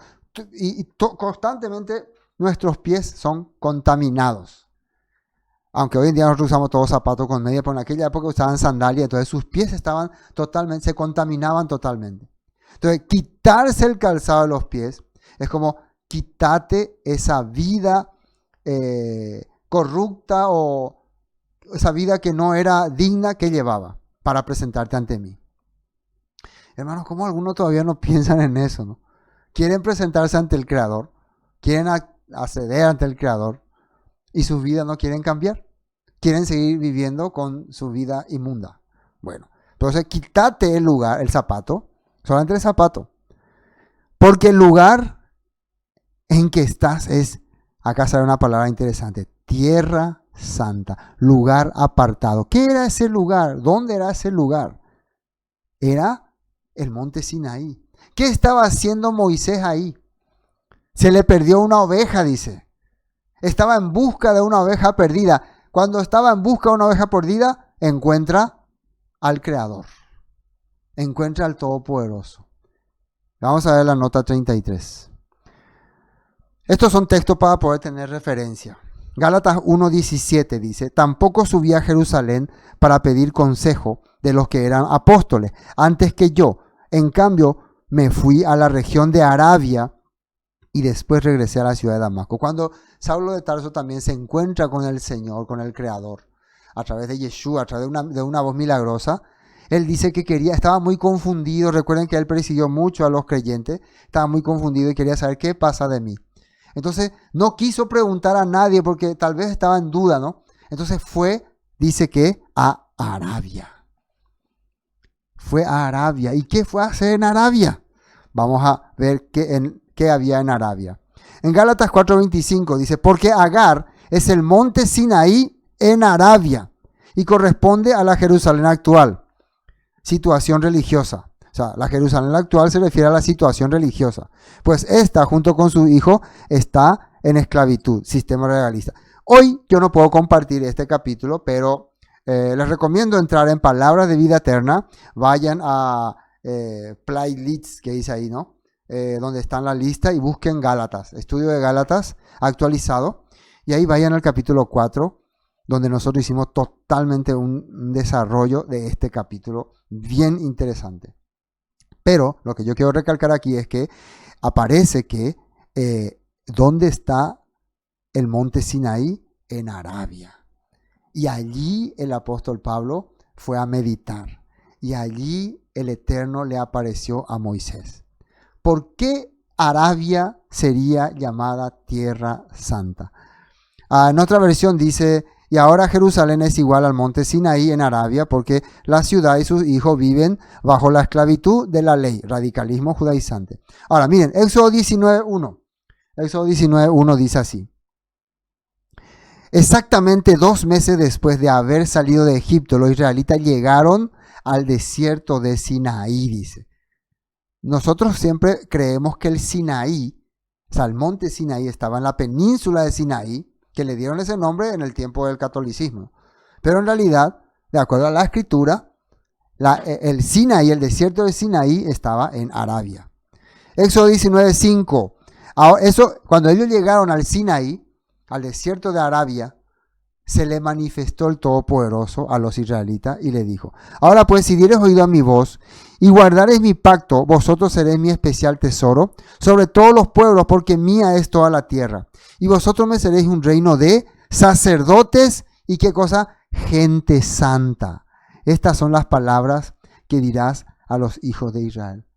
y constantemente nuestros pies son contaminados. Aunque hoy en día nosotros usamos todos zapatos con media, pero en aquella época usaban sandalias, entonces sus pies estaban totalmente, se contaminaban totalmente. Entonces, quitarse el calzado de los pies es como quítate esa vida corrupta o esa vida que no era digna que llevaba para presentarte ante mí. Hermanos, ¿cómo algunos todavía no piensan en eso, no? Quieren presentarse ante el Creador, quieren acceder ante el Creador y sus vidas no quieren cambiar. Quieren seguir viviendo con su vida inmunda. Bueno, entonces quítate el lugar, el zapato, solamente el zapato. Porque el lugar en que estás es, acá sale una palabra interesante, tierra santa, lugar apartado. ¿Qué era ese lugar? ¿Dónde era ese lugar? Era el monte Sinaí. ¿Qué estaba haciendo Moisés ahí? Se le perdió una oveja, dice. Estaba en busca de una oveja perdida. Cuando estaba en busca de una oveja perdida, encuentra al Creador. Encuentra al Todopoderoso. Vamos a ver la nota 33. Estos son textos para poder tener referencia. Gálatas 1:17 dice: tampoco subí a Jerusalén para pedir consejo de los que eran apóstoles, antes que yo. En cambio, me fui a la región de Arabia y después regresé a la ciudad de Damasco. Cuando Saulo de Tarso también se encuentra con el Señor, con el Creador, a través de Yeshua, a través de una voz milagrosa, él dice que estaba muy confundido. Recuerden que él persiguió mucho a los creyentes, estaba muy confundido y quería saber qué pasa de mí. Entonces no quiso preguntar a nadie porque tal vez estaba en duda, ¿no? Entonces dice que a Arabia. Fue a Arabia. ¿Y qué fue a hacer en Arabia? Vamos a ver qué había en Arabia. En Gálatas 4:25 dice: porque Agar es el monte Sinaí en Arabia y corresponde a la Jerusalén actual. Situación religiosa. O sea, la Jerusalén actual se refiere a la situación religiosa. Pues esta, junto con su hijo, está en esclavitud, sistema legalista. Hoy yo no puedo compartir este capítulo, pero les recomiendo entrar en Palabras de Vida Eterna. Vayan a playlists que dice ahí, ¿no? Donde está en la lista y busquen Gálatas, estudio de Gálatas actualizado. Y ahí vayan al capítulo 4, donde nosotros hicimos totalmente un desarrollo de este capítulo bien interesante. Pero lo que yo quiero recalcar aquí es que aparece que ¿dónde está el monte Sinaí? En Arabia. Y allí el apóstol Pablo fue a meditar. Y allí el Eterno le apareció a Moisés. ¿Por qué Arabia sería llamada Tierra Santa? En otra versión dice, y ahora Jerusalén es igual al monte Sinaí en Arabia, porque la ciudad y sus hijos viven bajo la esclavitud de la ley, radicalismo judaizante. Ahora miren, Éxodo 19:1. Éxodo 19:1 dice así. Exactamente 2 meses después de haber salido de Egipto, los israelitas llegaron al desierto de Sinaí, dice. Nosotros siempre creemos que el Sinaí, o sea, el monte Sinaí estaba en la península de Sinaí, que le dieron ese nombre en el tiempo del catolicismo. Pero en realidad, de acuerdo a la escritura, el Sinaí, el desierto de Sinaí estaba en Arabia. Éxodo 19:5. Eso, cuando ellos llegaron al Sinaí, al desierto de Arabia, se le manifestó el Todopoderoso a los israelitas y le dijo: ahora pues, si dieres oído a mi voz y guardareis mi pacto, vosotros seréis mi especial tesoro sobre todos los pueblos, porque mía es toda la tierra. Y vosotros me seréis un reino de sacerdotes y ¿qué cosa? Gente santa. Estas son las palabras que dirás a los hijos de Israel.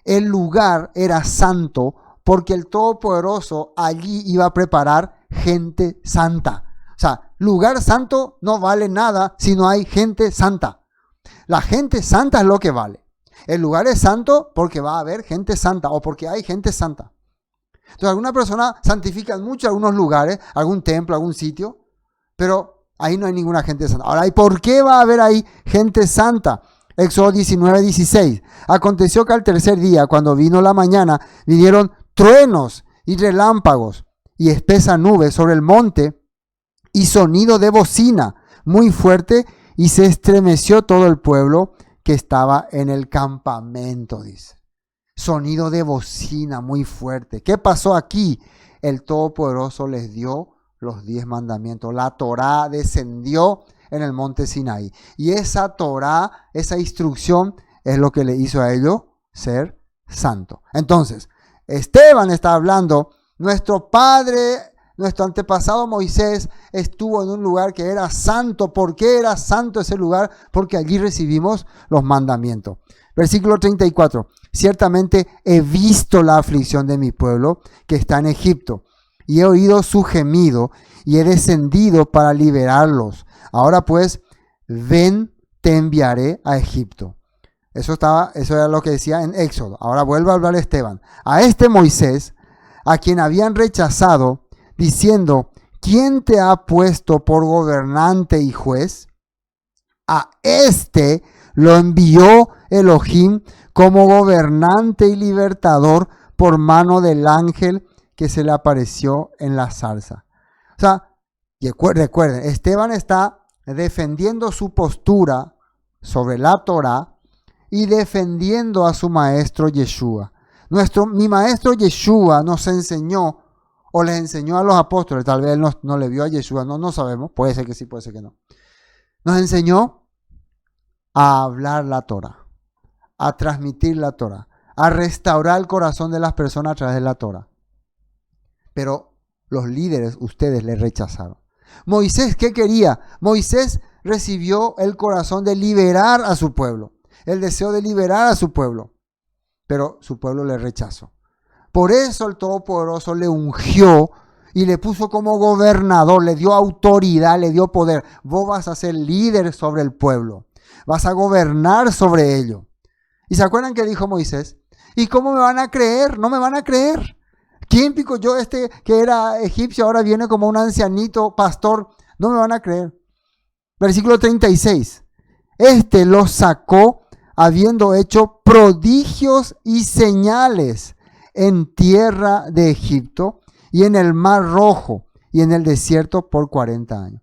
El lugar era santo porque el Todopoderoso allí iba a preparar gente santa. O sea, lugar santo no vale nada si no hay gente santa. La gente santa es lo que vale. El lugar es santo porque va a haber gente santa o porque hay gente santa. Entonces, algunas personas santifican mucho algunos lugares, algún templo, algún sitio, pero ahí no hay ninguna gente santa. Ahora, ¿y por qué va a haber ahí gente santa? Éxodo 19:16. Aconteció que al tercer día, cuando vino la mañana, vinieron truenos y relámpagos y espesa nube sobre el monte y sonido de bocina muy fuerte, y se estremeció todo el pueblo que estaba en el campamento, dice. Sonido de bocina muy fuerte. ¿Qué pasó aquí? El Todopoderoso les dio los 10 mandamientos. La Torá descendió en el monte Sinaí. Y esa Torá, esa instrucción, es lo que le hizo a ellos ser santo. Entonces, Esteban está hablando, nuestro padre, nuestro antepasado Moisés estuvo en un lugar que era santo. ¿Por qué era santo ese lugar? Porque allí recibimos los mandamientos. Versículo 34. Ciertamente he visto la aflicción de mi pueblo que está en Egipto, y he oído su gemido, y he descendido para liberarlos. Ahora pues, ven, te enviaré a Egipto. Eso era lo que decía en Éxodo. Ahora vuelve a hablar Esteban. A este Moisés, a quien habían rechazado, diciendo: ¿quién te ha puesto por gobernante y juez? A este lo envió Elohim como gobernante y libertador por mano del ángel que se le apareció en la zarza. O sea, recuerden, Esteban está defendiendo su postura sobre la Torá y defendiendo a su maestro Yeshua. Mi maestro Yeshua nos enseñó, o les enseñó a los apóstoles, tal vez él no le vio a Yeshua, no sabemos, puede ser que sí, puede ser que no. Nos enseñó a hablar la Torá, a transmitir la Torá, a restaurar el corazón de las personas a través de la Torá. Pero los líderes, ustedes, le rechazaron. Moisés, ¿qué quería? Moisés recibió el corazón de liberar a su pueblo, el deseo de liberar a su pueblo, pero su pueblo le rechazó. Por eso el Todopoderoso le ungió y le puso como gobernador, le dio autoridad, le dio poder. Vos vas a ser líder sobre el pueblo, vas a gobernar sobre ello. ¿Y se acuerdan que dijo Moisés? ¿Y cómo me van a creer? No me van a creer. ¿Quién pico yo que era egipcio ahora viene como un ancianito pastor? No me van a creer. Versículo 36. Este los sacó habiendo hecho prodigios y señales en tierra de Egipto y en el Mar Rojo y en el desierto por 40 años.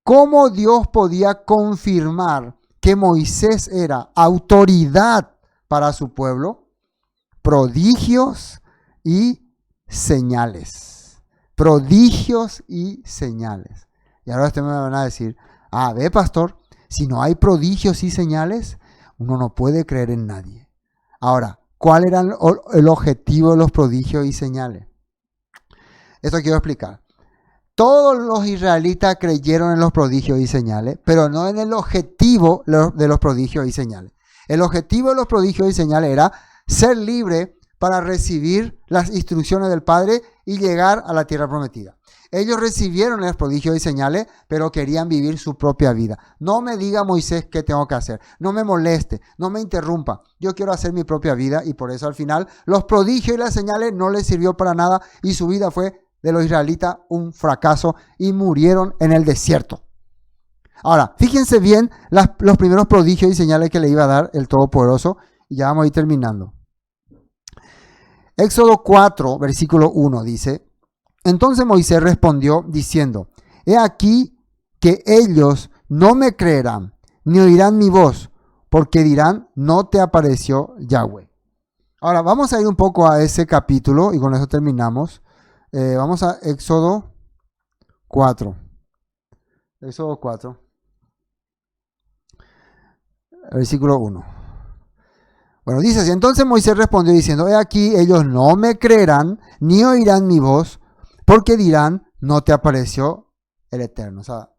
¿Cómo Dios podía confirmar que Moisés era autoridad para su pueblo? Prodigios y señales. Prodigios y señales. Y ahora ustedes me van a decir: ve, pastor, si no hay prodigios y señales, uno no puede creer en nadie. Ahora, ¿cuál era el objetivo de los prodigios y señales? Esto quiero explicar. Todos los israelitas creyeron en los prodigios y señales, pero no en el objetivo de los prodigios y señales. El objetivo de los prodigios y señales era ser libre para recibir las instrucciones del Padre y llegar a la tierra prometida. Ellos recibieron los prodigios y señales, pero querían vivir su propia vida. No me diga Moisés qué tengo que hacer. No me moleste, no me interrumpa. Yo quiero hacer mi propia vida y por eso al final los prodigios y las señales no les sirvió para nada y su vida fue de los israelitas un fracaso y murieron en el desierto. Ahora, fíjense bien los primeros prodigios y señales que le iba a dar el Todopoderoso y ya vamos a ir terminando. Éxodo 4, versículo 1 dice: Entonces Moisés respondió diciendo: He aquí que ellos no me creerán, ni oirán mi voz, porque dirán: no te apareció Yahweh. Ahora, vamos a ir un poco a ese capítulo y con eso terminamos. Vamos a Éxodo 4. Éxodo 4, versículo 1. Bueno, dice así: Entonces Moisés respondió diciendo: He aquí, ellos no me creerán, ni oirán mi voz, porque dirán: no te apareció el Eterno. O sea,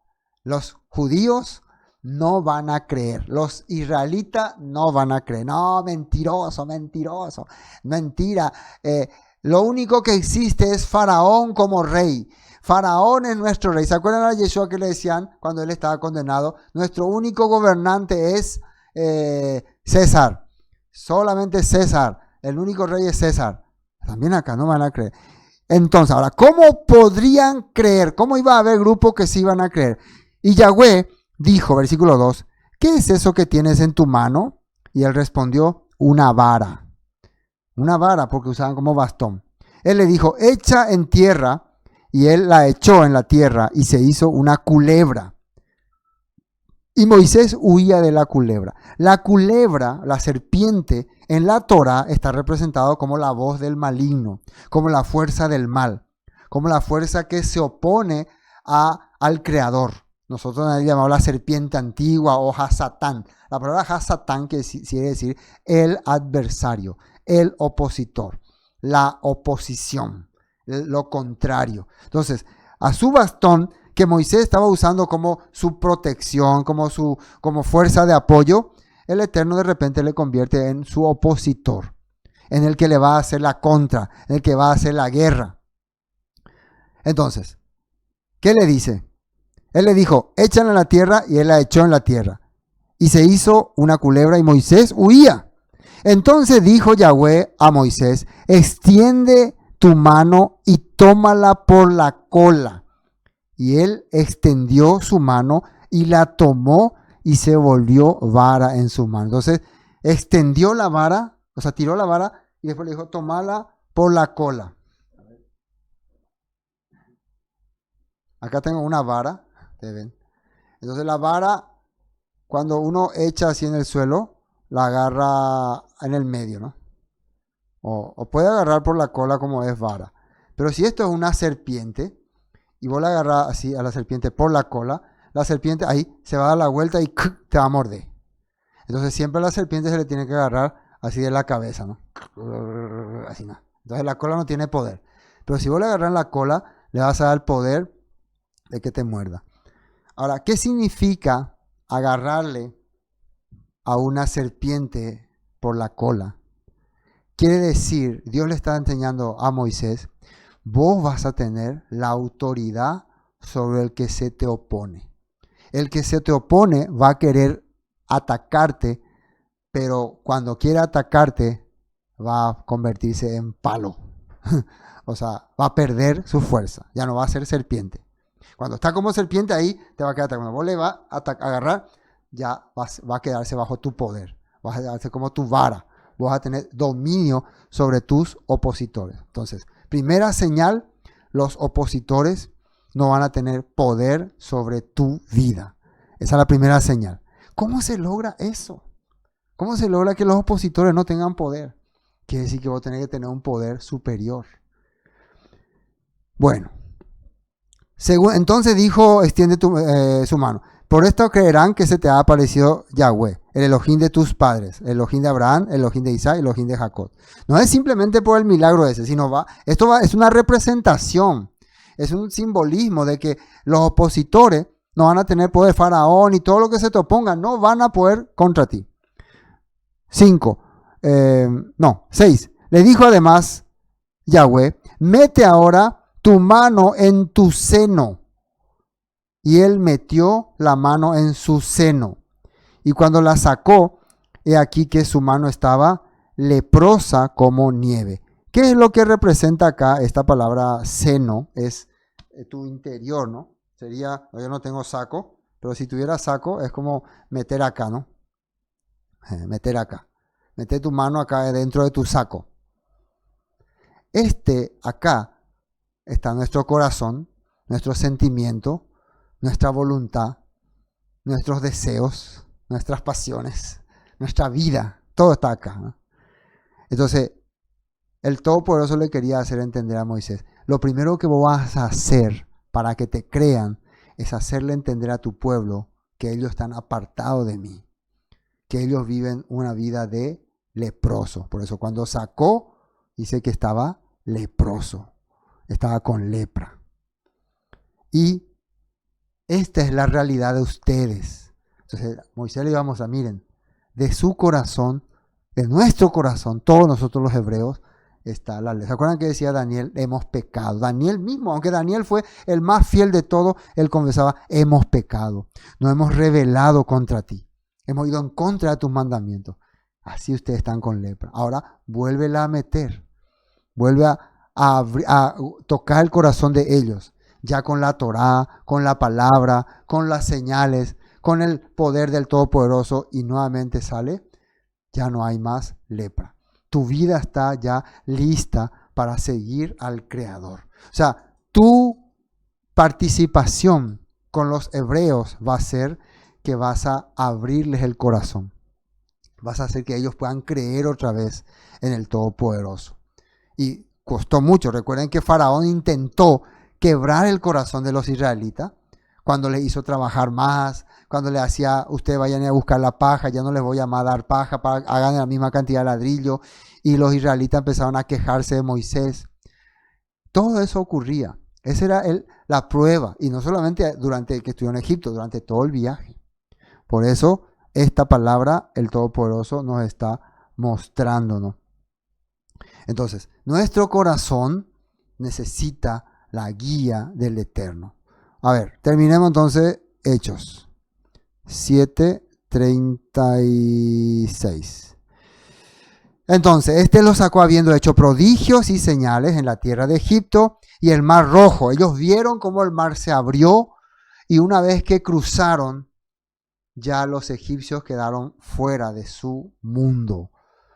los judíos no van a creer, los israelitas no van a creer. No, mentiroso, mentiroso, mentira. Lo único que existe es Faraón como rey. Faraón es nuestro rey. ¿Se acuerdan a Yeshua que le decían cuando él estaba condenado? Nuestro único gobernante es César. Solamente César. El único rey es César. También acá no van a creer. Entonces, ahora, ¿cómo podrían creer? ¿Cómo iba a haber grupos que sí iban a creer? Y Yahweh dijo, versículo 2, ¿qué es eso que tienes en tu mano? Y él respondió: una vara. Una vara, porque usaban como bastón. Él le dijo: echa en tierra. Y él la echó en la tierra y se hizo una culebra. Y Moisés huía de la culebra. La culebra, la serpiente, en la Torá está representado como la voz del maligno, como la fuerza del mal, como la fuerza que se opone al Creador. Nosotros le llamamos la serpiente antigua o Hasatán. La palabra Hasatán quiere decir el adversario, el opositor, la oposición, lo contrario. Entonces, a su bastón que Moisés estaba usando como su protección, como fuerza de apoyo, el Eterno de repente le convierte en su opositor, en el que le va a hacer la contra, en el que va a hacer la guerra. Entonces, ¿qué le dice? Él le dijo: échala en la tierra, y él la echó en la tierra. Y se hizo una culebra y Moisés huía. Entonces dijo Yahweh a Moisés: extiende tu mano y tómala por la cola. Y él extendió su mano y la tomó y se volvió vara en su mano. Entonces extendió la vara, o sea, tiró la vara y después le dijo: tómala por la cola. Acá tengo una vara, ¿te ven? Entonces la vara, cuando uno echa así en el suelo, la agarra en el medio, ¿no? O puede agarrar por la cola como es vara. Pero si esto es una serpiente y vos la agarras así a la serpiente por la cola, la serpiente ahí se va a dar la vuelta y te va a morder. Entonces siempre a la serpiente se le tiene que agarrar así de la cabeza, ¿no? Así no. Entonces la cola no tiene poder. Pero si vos le agarras la cola, le vas a dar el poder de que te muerda. Ahora, ¿qué significa agarrarle a una serpiente por la cola? Quiere decir, Dios le está enseñando a Moisés: vos vas a tener la autoridad sobre el que se te opone. El que se te opone va a querer atacarte, pero cuando quiera atacarte va a convertirse en palo. O sea, va a perder su fuerza, ya no va a ser serpiente. Cuando está como serpiente ahí, te va a quedar. Cuando vos le vas a agarrar, ya va a quedarse bajo tu poder. Vas a quedarse como tu vara. Vas a tener dominio sobre tus opositores. Entonces, primera señal: los opositores no van a tener poder sobre tu vida. Esa es la primera señal. ¿Cómo se logra eso? ¿Cómo se logra que los opositores no tengan poder? Quiere decir que vos tenés que tener un poder superior. Bueno, entonces dijo: extiende su mano. Por esto creerán que se te ha aparecido Yahweh, el Elohim de tus padres, el Elohim de Abraham, el Elohim de Isaac, el Elohim de Jacob. No es simplemente por el milagro ese, sino es una representación, es un simbolismo de que los opositores no van a tener poder. Faraón y todo lo que se te oponga no van a poder contra ti. 6. Le dijo además Yahweh, mete ahora tu mano en tu seno. Y él metió la mano en su seno. Y cuando la sacó, he aquí que su mano estaba leprosa como nieve. ¿Qué es lo que representa acá esta palabra seno? Es tu interior, ¿no? Sería, yo no tengo saco, pero si tuviera saco es como meter acá, ¿no? Meter acá. Meter tu mano acá dentro de tu saco. Acá está nuestro corazón, nuestro sentimiento, nuestra voluntad, nuestros deseos, nuestras pasiones, nuestra vida, todo está acá, ¿no? Entonces, el Todopoderoso le quería hacer entender a Moisés, lo primero que vos vas a hacer para que te crean es hacerle entender a tu pueblo que ellos están apartados de mí, que ellos viven una vida de leproso. Por eso cuando sacó, dice que estaba leproso, estaba con lepra. Y esta es la realidad de ustedes. Entonces, Moisés le íbamos a, miren, de su corazón, de nuestro corazón, todos nosotros los hebreos, está la ley. ¿Se acuerdan que decía Daniel? Hemos pecado. Daniel mismo, aunque Daniel fue el más fiel de todo, él confesaba, hemos pecado. Nos hemos rebelado contra ti. Hemos ido en contra de tus mandamientos. Así ustedes están con lepra. Ahora, vuélvela a meter. Vuelve a tocar el corazón de ellos. Ya con la Torá, con la palabra, con las señales, con el poder del Todopoderoso, y nuevamente sale, ya no hay más lepra. Tu vida está ya lista para seguir al Creador. O sea, tu participación con los hebreos va a ser que vas a abrirles el corazón. Vas a hacer que ellos puedan creer otra vez en el Todopoderoso. Y costó mucho. Recuerden que Faraón intentó quebrar el corazón de los israelitas cuando les hizo trabajar más, cuando le hacía, ustedes vayan a buscar la paja, ya no les voy a más dar paja, hagan la misma cantidad de ladrillo, y los israelitas empezaron a quejarse de Moisés. Todo eso ocurría. Esa era la prueba, y no solamente durante que estuvo en Egipto, durante todo el viaje. Por eso esta palabra, el Todopoderoso, nos está mostrándonos. Entonces, nuestro corazón necesita la guía del Eterno. A ver, terminemos entonces Hechos 7:36. Entonces, los sacó habiendo hecho prodigios y señales en la tierra de Egipto y el mar Rojo. Ellos vieron cómo el mar se abrió, y una vez que cruzaron, ya los egipcios quedaron fuera de su mundo.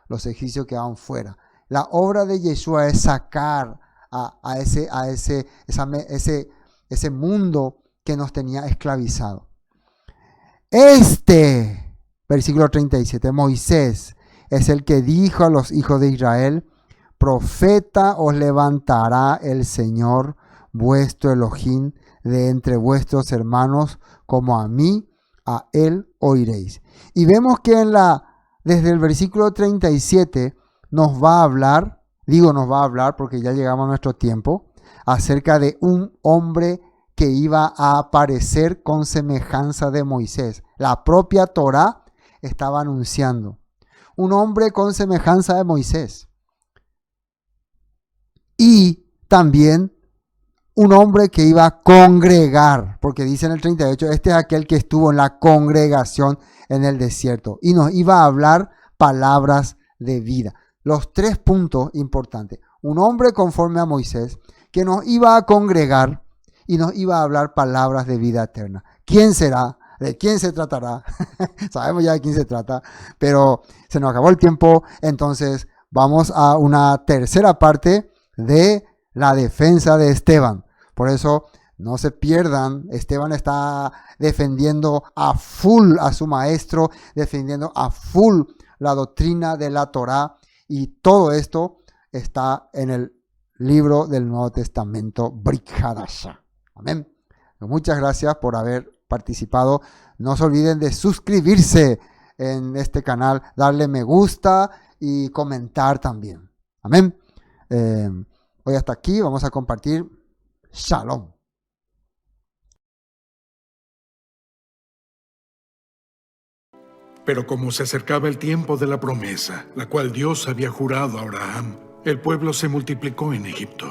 Los egipcios quedaron fuera. La obra de Yeshua es sacar a ese mundo que nos tenía esclavizado. Versículo 37, Moisés es el que dijo a los hijos de Israel, profeta os levantará el Señor vuestro Elohim de entre vuestros hermanos, como a mí, a él oiréis. Y vemos que desde el versículo 37 nos va a hablar porque ya llegamos a nuestro tiempo, acerca de un hombre que iba a aparecer con semejanza de Moisés. La propia Torá estaba anunciando un hombre con semejanza de Moisés. Y también un hombre que iba a congregar, porque dice en el 38, este es aquel que estuvo en la congregación en el desierto y nos iba a hablar palabras de vida. Los 3 puntos importantes. Un hombre conforme a Moisés que nos iba a congregar y nos iba a hablar palabras de vida eterna. ¿Quién será? ¿De quién se tratará? Sabemos ya de quién se trata, pero se nos acabó el tiempo. Entonces vamos a una tercera parte de la defensa de Esteban. Por eso no se pierdan. Esteban está defendiendo a full a su maestro, defendiendo a full la doctrina de la Torá, y todo esto está en el libro del Nuevo Testamento, Brit Hadashah. Amén. Muchas gracias por haber participado. No se olviden de suscribirse en este canal, darle me gusta y comentar también. Amén. Hoy hasta aquí vamos a compartir. Shalom. Pero como se acercaba el tiempo de la promesa, la cual Dios había jurado a Abraham, el pueblo se multiplicó en Egipto.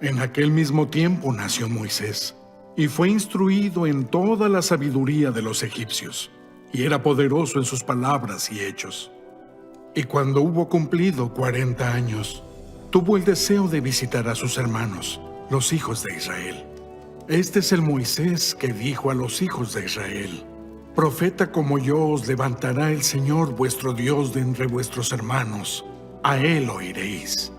En aquel mismo tiempo nació Moisés, y fue instruido en toda la sabiduría de los egipcios, y era poderoso en sus palabras y hechos. Y cuando hubo cumplido 40 años, tuvo el deseo de visitar a sus hermanos, los hijos de Israel. Este es el Moisés que dijo a los hijos de Israel: Profeta como yo os levantará el Señor vuestro Dios de entre vuestros hermanos. A él oiréis.